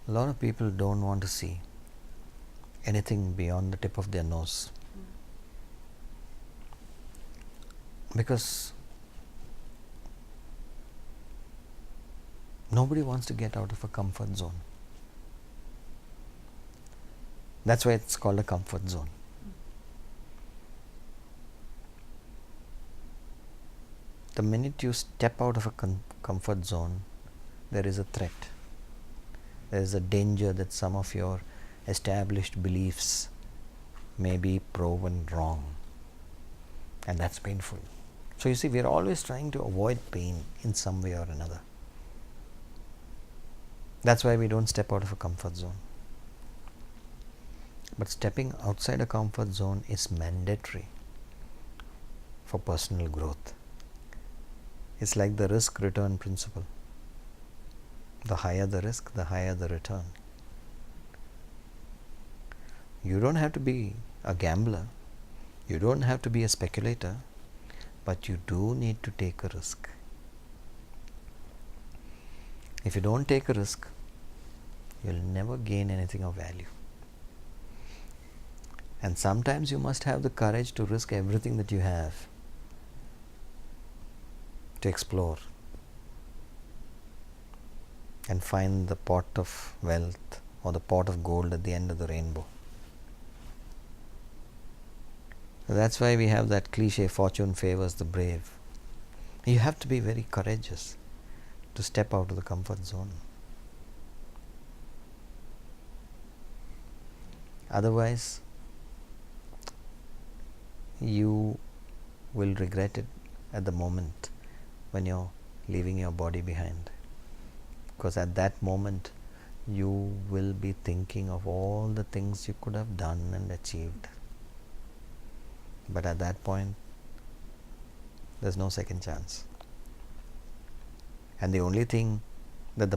A lot of people don't want to see anything beyond the tip of their nose. Because nobody wants to get out of a comfort zone. That's why it's called a comfort zone. The minute you step out of a comfort zone, there is a threat. There is a danger that some of your established beliefs may be proven wrong. And that's painful. So you see, we are always trying to avoid pain in some way or another. That's why we don't step out of a comfort zone. But stepping outside a comfort zone is mandatory for personal growth. It's like the risk-return principle. The higher the risk, the higher the return. You don't have to be a gambler. You don't have to be a speculator. But you do need to take a risk. If you don't take a risk, you'll never gain anything of value. And sometimes you must have the courage to risk everything that you have to explore and find the pot of wealth or the pot of gold at the end of the rainbow. So that's why we have that cliche, fortune favors the brave. You have to be very courageous to step out of the comfort zone. Otherwise, you will regret it at the moment when you're leaving your body behind. Because at that moment, you will be thinking of all the things you could have done and achieved. But at that point, there's no second chance. And the only thing that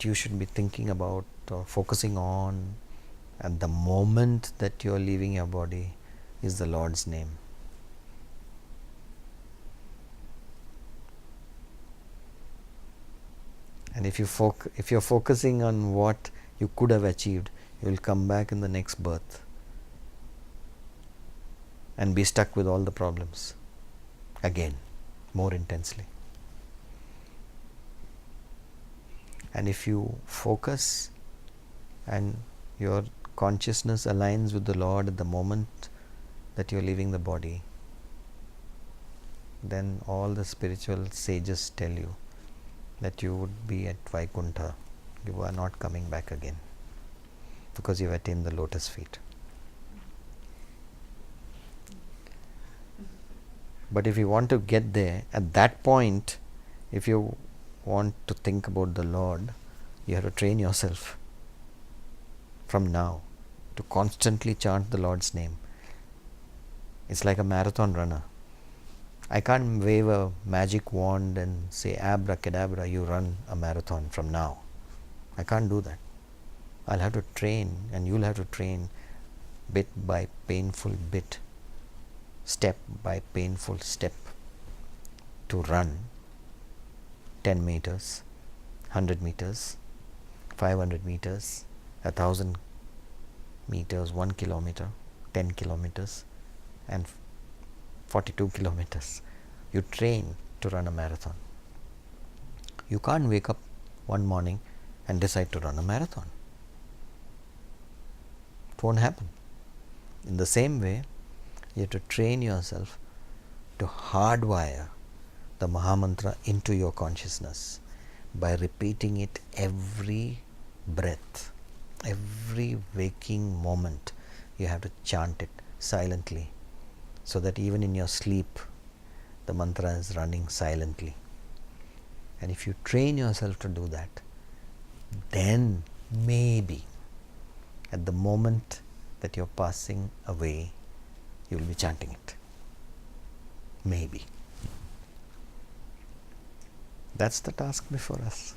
you should be thinking about or focusing on at the moment that you're leaving your body is the Lord's name. And if you're focusing on what you could have achieved, you will come back in the next birth and be stuck with all the problems again, more intensely. And if you focus and your consciousness aligns with the Lord at the moment that you're leaving the body, then all the spiritual sages tell you that you would be at Vaikuntha. You are not coming back again because you've attained the lotus feet. But if you want to get there, at that point, if you want to think about the Lord, you have to train yourself from now to constantly chant the Lord's name. It's like a marathon runner. I can't wave a magic wand and say abracadabra, you run a marathon from now. I can't do that. I'll have to train, and you'll have to train bit by painful bit, step by painful step, to run 10 meters, 100 meters, 500 meters, 1,000 meters, 1 kilometer, 10 kilometers, and 42 kilometers. You train to run a marathon. You can't wake up one morning and decide to run a marathon. It won't happen. In the same way, you have to train yourself to hardwire the Mahamantra into your consciousness by repeating it every breath, every waking moment. You have to chant it silently, so that even in your sleep, the mantra is running silently. And if you train yourself to do that, then maybe at the moment that you're passing away, you will be chanting it. Maybe. That's the task before us.